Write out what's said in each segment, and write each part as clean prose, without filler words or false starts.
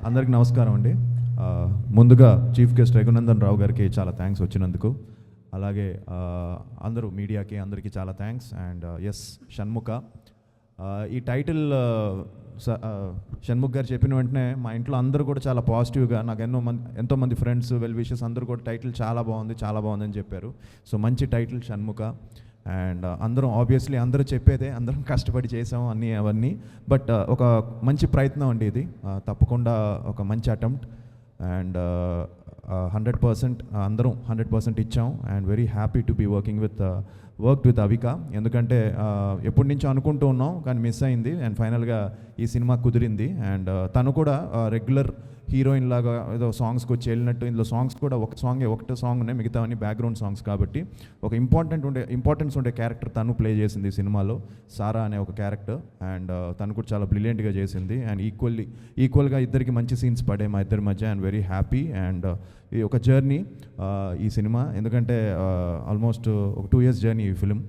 అందరికి నమస్కారం అండి. ముందుగా చీఫ్ గెస్ట్ రఘునందన్ రావు గారికి చాలా థ్యాంక్స్ వచ్చినందుకు. అలాగే అందరూ మీడియాకి అందరికీ చాలా థ్యాంక్స్. అండ్ ఎస్ షణ్ముఖ, ఈ టైటిల్ షణ్ముఖ్ గారు చెప్పిన వెంటనే మా ఇంట్లో అందరూ కూడా చాలా పాజిటివ్గా, నాకు ఎంతోమంది ఫ్రెండ్స్ వెల్ విషెస్ అందరూ కూడా టైటిల్ చాలా బాగుంది అని చెప్పారు. సో మంచి టైటిల్ షణ్ముఖ. అండ్ అందరం ఆబ్వియస్లీ అందరూ చెప్పేదే, అందరం కష్టపడి చేసాం అవన్నీ. బట్ ఒక మంచి ప్రయత్నం అండి ఇది, తప్పకుండా ఒక మంచి అటెంప్ట్. అండ్ 100% అందరం 100% ఇచ్చాం. And very happy to be work with Avika. ఎందుకంటే ఎప్పటి నుంచో అనుకుంటూ ఉన్నాం కానీ మిస్ అయింది. అండ్ ఫైనల్గా ఈ సినిమా కుదిరింది. అండ్ తను కూడా రెగ్యులర్ హీరోయిన్ లాగా ఏదో సాంగ్స్కి వచ్చి వెళ్ళినట్టు, ఇందులో సాంగ్స్ కూడా ఒకటే సాంగ్ ఉన్నాయి, మిగతావన్నీ బ్యాక్గ్రౌండ్ సాంగ్స్. కాబట్టి ఒక ఇంపార్టెన్స్ ఉండే క్యారెక్టర్ తను ప్లే చేసింది ఈ సినిమాలో, సారా అనే ఒక క్యారెక్టర్. అండ్ తను కూడా చాలా బ్రిలియంట్గా చేసింది. అండ్ ఈక్వల్గా ఇద్దరికి మంచి సీన్స్ పడే మా ఇద్దరి మధ్య. And very happy. అండ్ ఈ ఒక జర్నీ ఈ సినిమా, ఎందుకంటే ఆల్మోస్ట్ ఒక 2 years జర్నీ ఈ ఫిలిం.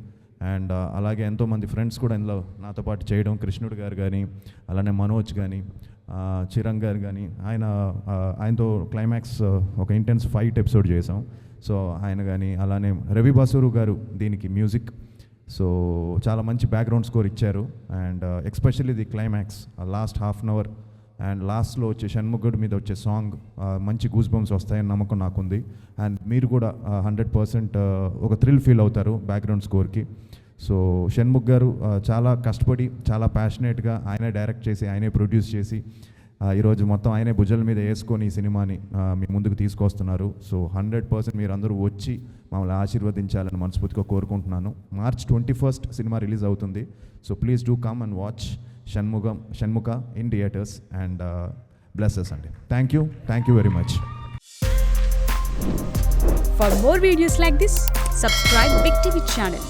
అండ్ అలాగే ఎంతోమంది ఫ్రెండ్స్ కూడా ఇందులో నాతో పాటు చేయడం, కృష్ణుడు గారు కానీ, అలానే మనోజ్ కానీ, చిరంగ్ గారు కానీ, ఆయనతో క్లైమాక్స్ ఒక ఇంటెన్స్ ఫైట్ ఎపిసోడ్ చేసాం. సో ఆయన కానీ, అలానే రవి బసూరు గారు దీనికి మ్యూజిక్. సో చాలా మంచి బ్యాక్గ్రౌండ్ స్కోర్ ఇచ్చారు. And especially the climax last ½ hour and లాస్ట్లో వచ్చే షణ్ముఖుడి మీద వచ్చే సాంగ్ మంచి గూస్ బంప్స్ వస్తాయని నమ్మకం నాకుంది. అండ్ మీరు కూడా 100% ఒక థ్రిల్ ఫీల్ అవుతారు బ్యాక్గ్రౌండ్ స్కోర్కి. సో షణ్ముఖ్ గారు చాలా కష్టపడి, చాలా ప్యాషనేట్గా ఆయనే డైరెక్ట్ చేసి, ఆయనే ప్రొడ్యూస్ చేసి, ఈరోజు మొత్తం ఆయనే భుజాల మీద వేసుకొని ఈ సినిమాని మీ ముందుకు తీసుకొస్తున్నారు. సో 100% మీరు అందరూ వచ్చి మమ్మల్ని ఆశీర్వదించాలని మనస్ఫూర్తిగా కోరుకుంటున్నాను. March 21st సినిమా రిలీజ్ అవుతుంది. So please do come and watch Shanmukha in theatres. And bless us అండి. Thank you very much. For more videos like this, subscribe Big TV channel.